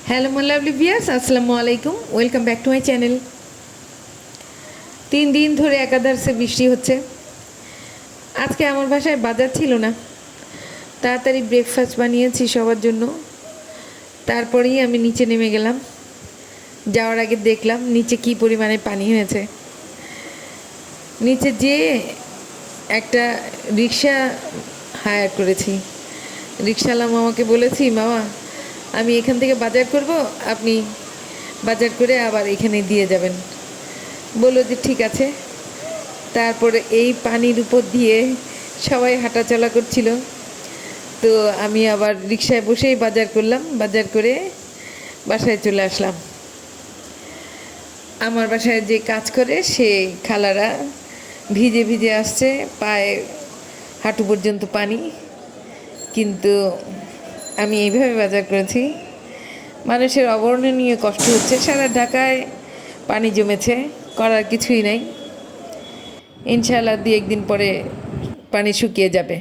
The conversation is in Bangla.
হ্যালো মাই লাভলি ভিউয়ার্স, আসসালামু আলাইকুম। Welcome back to my channel. 3 দিন ধরে একাধারে বৃষ্টি হচ্ছে। আজকে আমার বাসায় বাজার ছিল না, তাড়াতাড়ি ব্রেকফাস্ট বানিয়েছি সবার জন্য। তারপরেই আমি নিচে নেমে গেলাম। যাওয়ার আগে দেখলাম নিচে কী পরিমাণে পানি হয়েছে। নিচে যেয়ে একটা রিক্সা হায়ার করেছি। রিক্সাওয়ালা মামাকে বলেছি, মামা আমি এখান থেকে বাজার করব, আপনি বাজার করে আবার এখানে দিয়ে যাবেন। বললো যে ঠিক আছে। তারপরে এই পানির উপর দিয়ে সবাই হাঁটাচলা করছিল, তো আমি আবার রিক্সায় বসেই বাজার করলাম। বাজার করে বাসায় চলে আসলাম। আমার বাসায় যে কাজ করে সে খালারা ভিজে ভিজে আসছে, পায়ে হাঁটু পর্যন্ত পানি, কিন্তু আমি এইভাবে বাজার করেছি। মানুষের অবর্ণনীয় কষ্ট হচ্ছে, সারা ঢাকায় পানি জমেছে, করার কিছুই নাই। ইনশাআল্লাহ 2-1 দিন পরে পানি শুকিয়ে যাবে।